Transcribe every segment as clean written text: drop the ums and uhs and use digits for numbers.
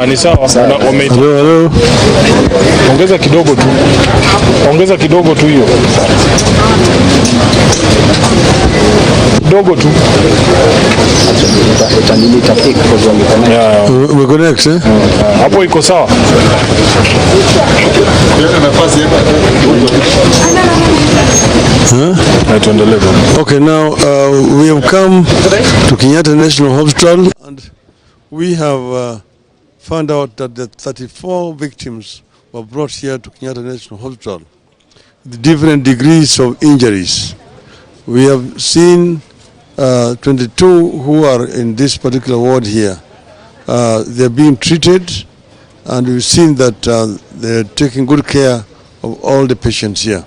Ni sawa. Hello. Ongeza kidogo tu. Ongeza kidogo tu hiyo. Kidogo tu. We connect, eh? Hapo iko sawa. Okay, now we have come to Kenyatta National Hospital and we have found out that the 34 victims were brought here to Kenyatta National Hospital with different degrees of injuries. We have seen 22 who are in this particular ward here. They are being treated, and we've seen that they are taking good care of all the patients here.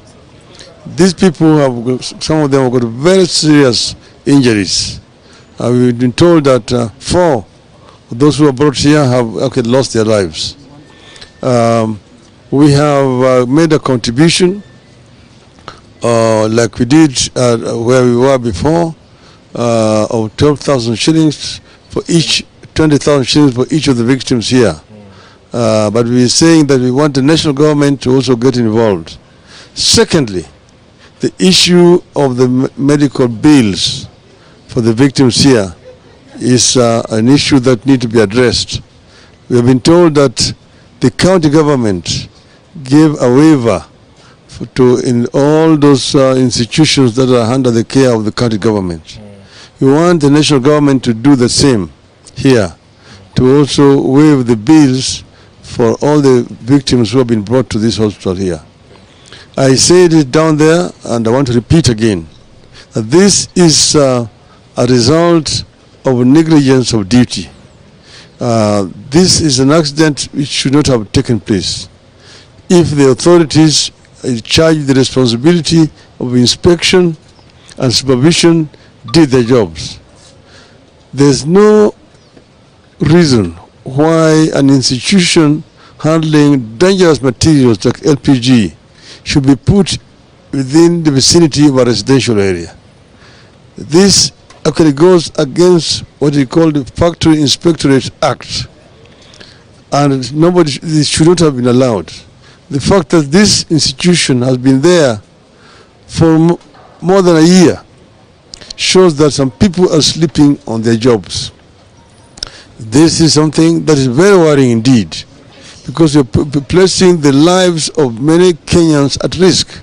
These people have, some of them have got very serious injuries. We've been told that 4 of those who are brought here have actually lost their lives. We have made a contribution like we did where we were before, of 12,000 shillings for each, 20,000 shillings for each of the victims here. But we are saying that we want the national government to also get involved. Secondly, the issue of the medical bills for the victims here is an issue that needs to be addressed. We have been told that the county government gave a waiver in all those institutions that are under the care of the county government. We want the national government to do the same here, to also waive the bills for all the victims who have been brought to this hospital here. I said it down there, and I want to repeat again, that this is a result of negligence of duty. This is an accident which should not have taken place. If the authorities charged the responsibility of inspection and supervision did their jobs, there's no reason why an institution handling dangerous materials like LPG should be put within the vicinity of a residential area. This actually goes against what we call the Factory Inspectorate Act, and this should not have been allowed. The fact that this institution has been there for more than a year shows that some people are sleeping on their jobs. This is something that is very worrying indeed, because you're placing the lives of many Kenyans at risk.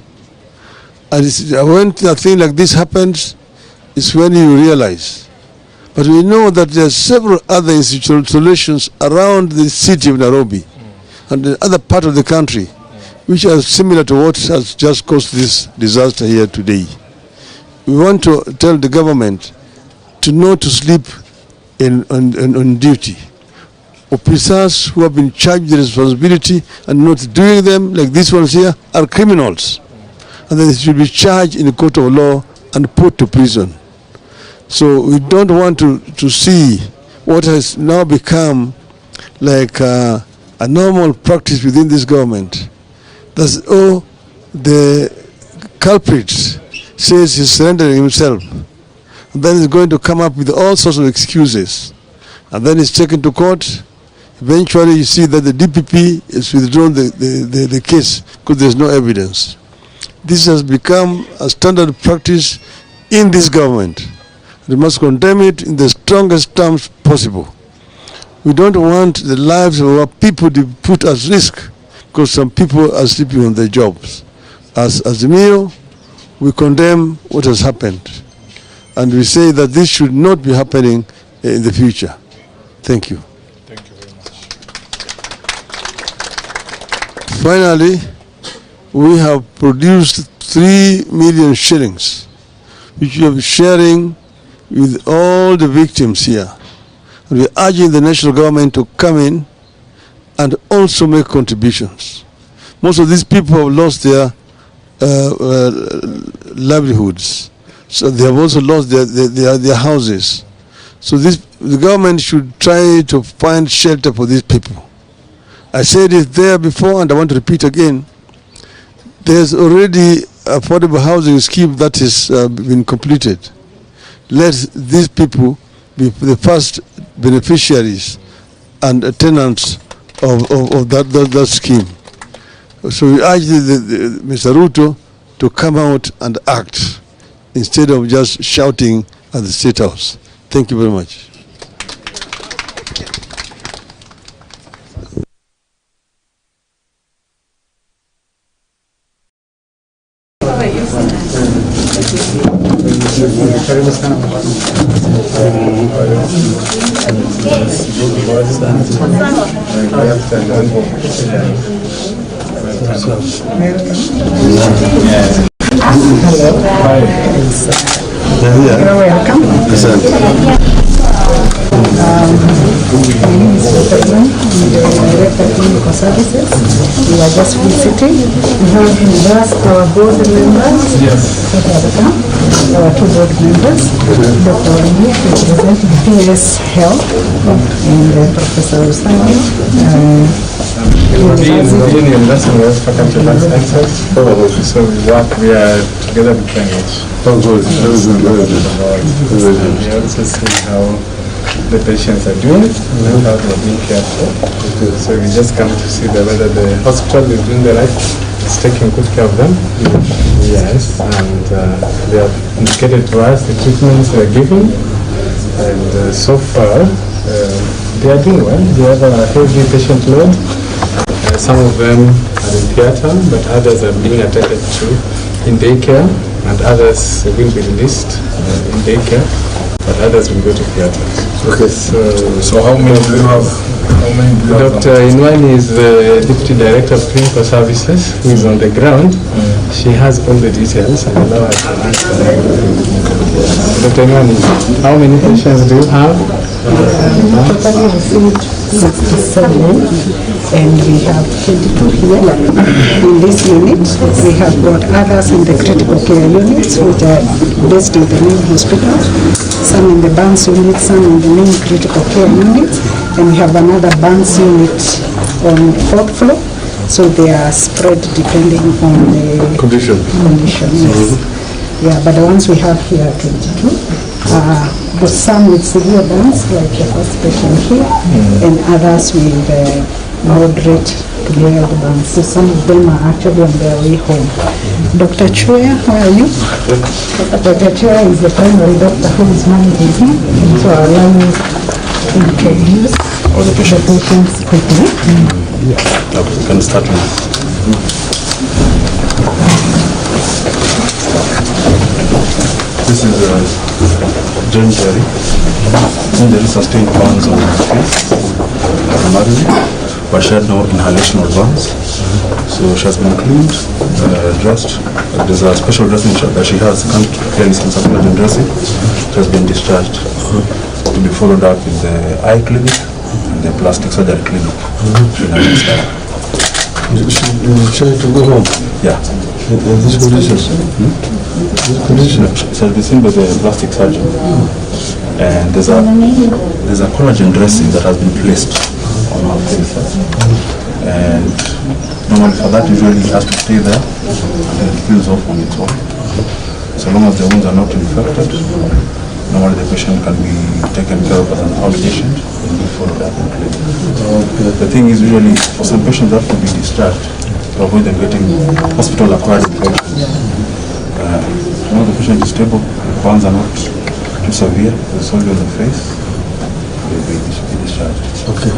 And when a thing like this happens, it's when you realize. But we know that there are several other institutional solutions around the city of Nairobi and the other part of the country which are similar to what has just caused this disaster here today. We want to tell the government to not to sleep on duty. Officers who have been charged the responsibility and not doing them, like these ones here, are criminals. And they should be charged in the court of law and put to prison. So we don't want to see what has now become like a normal practice within this government. That's, the culprit says he's surrendering himself, and then he's going to come up with all sorts of excuses, and then he's taken to court. Eventually you see that the DPP is withdrawn the case because there's no evidence. This has become a standard practice in this government. We must condemn it in the strongest terms possible. We don't want the lives of our people to be put at risk because some people are sleeping on their jobs. As the Mio, we condemn what has happened, and we say that this should not be happening in the future. Thank you. Thank you very much. Finally, we have produced 3 million shillings, which we are sharing with all the victims here. And we are urging the national government to come in and also make contributions. Most of these people have lost their livelihoods, so they have also lost their houses. So the government should try to find shelter for these people. I said it there before, and I want to repeat again. There's already affordable housing scheme that has been completed. Let these people be the first beneficiaries and tenants of that scheme. So we urge Mr. Ruto to come out and act instead of just shouting at the State House. Thank you very much. Clinical services. We are just visiting. We have with us our board members. Yes. Our two board members. Dr. Odinga, representing PS Health, and Professor Usani. So we are together with language. Oh, good. We also see how the patients are doing and how they're being cared for. So we just come to see whether the hospital is doing the right, is taking good care of them. Yes, and they have indicated to us the treatments they are giving, and so far they are doing well. They have a heavy patient load. Some of them are in theatre, but others are being attended to in daycare, and others will be released in daycare, but others will go to theatre. Okay. So how many do you have? Dr. Ngunyi is the Deputy Director of Clinical Services, who is on the ground. She has all the details and allow us to Dr. Ngunyi, how many patients do you have? Totally received 67, and we have 22 here in this unit. We have got others in the critical care units, which are based in the main hospital, some in the burns unit, some in the main critical care unit, and we have another burns unit on the 4th floor. So they are spread depending on the condition. Yes. Yeah, but the ones we have here are 22. But some with severe burns, like the first patient here, and others with moderate to mild burns. So some of them are actually on their way home. Dr. Chua, where are you? Dr. Chua is the primary doctor who is managing him, so I'll allow you to introduce all the patients quickly. Yeah, we can start now. This is John Jerry. John Jerry sustained burns on her face primarily, but she had no inhalational burns. So she has been cleaned, dressed. There's a special dressing that she has, can't clearly see supplemental dressing. She has been discharged to be followed up in the eye clinic and the plastic surgery clinic. She had to go home. Yeah. In this condition. She has been seen by the plastic surgeon. And there's a collagen dressing that has been placed on her face. And normally for that usually it has to stay there until it peels off on its own. So long as the wounds are not infected, normally the patient can be taken care of as an outpatient and be followed up in clinic. The thing is usually for some patients they have to be discharged to avoid them getting hospital-acquired infections. When the patient is stable, the burns are not too severe, it's only on the face, they will be discharged. Okay.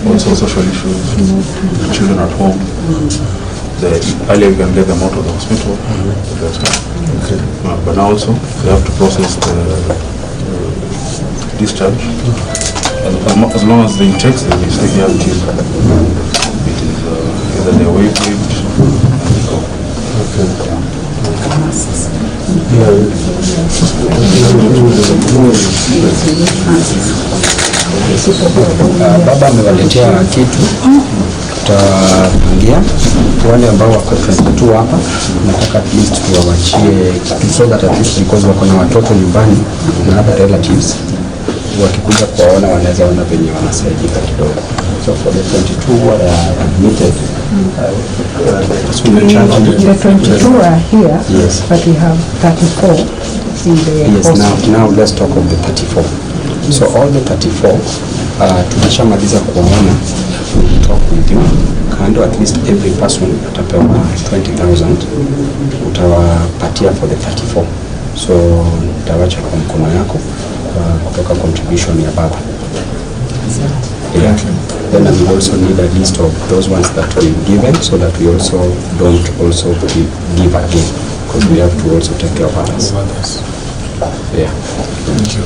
Also social issues, children at home, the earlier you can get them out of the hospital, the better. Okay. But now also they have to process the discharge, and as long as the intakes they will stay here until it is either their way waived. Okay. Baba amewaletea kitu, tutapangia wale ambao wako tu hapa. Nataka at least tuwawachie kitu so that at least because wako na watoto nyumbani na other relatives, wakikuja kuwaona wanaweza ona venye wanasaidika kidogo. So for the 22 who are admitted, the 22 are here, yes, but we have 34 in the yes. hospital. Now let's talk of the 34. So all the 34, tumeshamaliza kuwaona. We talk with you. Kando at least every person atapewa 20,000 utawapatia for the 34. So utawacha kwa mkono yako kutoka contribution ya baba. Yeah. Then we also need a list of those ones that we've given, so that we also don't also give again, because we have to also take care of others. Yeah. Thank you.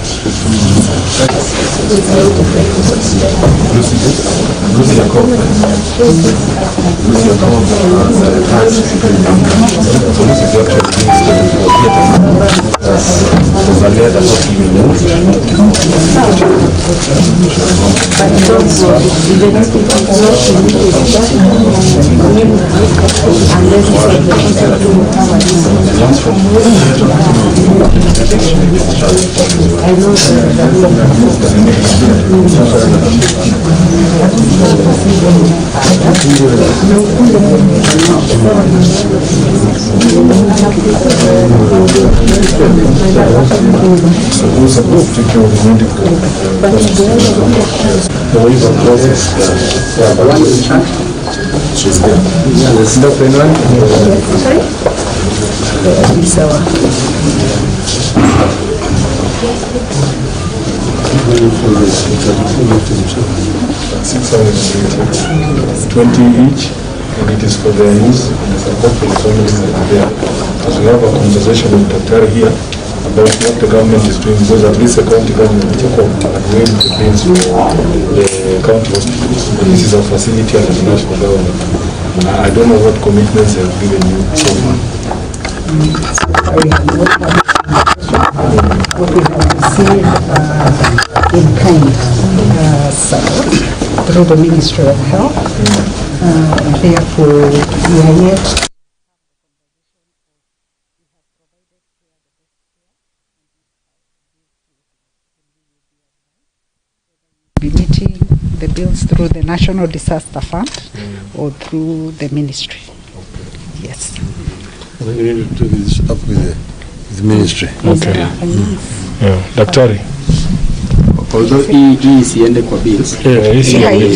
Each, and it is for their use and support for the families that are there. As we have a conversation with Dr. here about what the government is doing, because at least the county government and we the bills for the county hospitals. This is a facility under the national government. I don't know what commitments they have given you so far. What we have received in kind through the Ministry of Health. Therefore, we are yet be meeting the bills through the National Disaster Fund or through the ministry. Yes. Well, you need to take this up with the ministry. Okay. Yeah. Daktari. Although hii isiende kwa bills.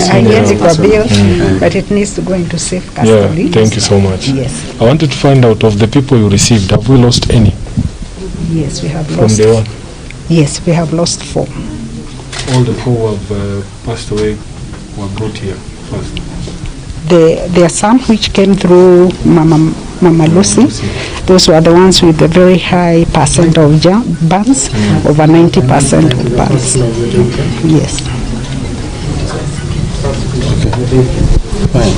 Haiendi kwa bills, but it needs to go into safe custody. Yeah, thank you so much. Yes. I wanted to find out of the people you received, have we lost any? Yes, we have From lost. day one? Yes, we have lost 4. All the 4 who have passed away were brought here first. There are some which came through Mama Lucy. Those were the ones with a very high percent of burns, over 90% of burns. Yes. Fine.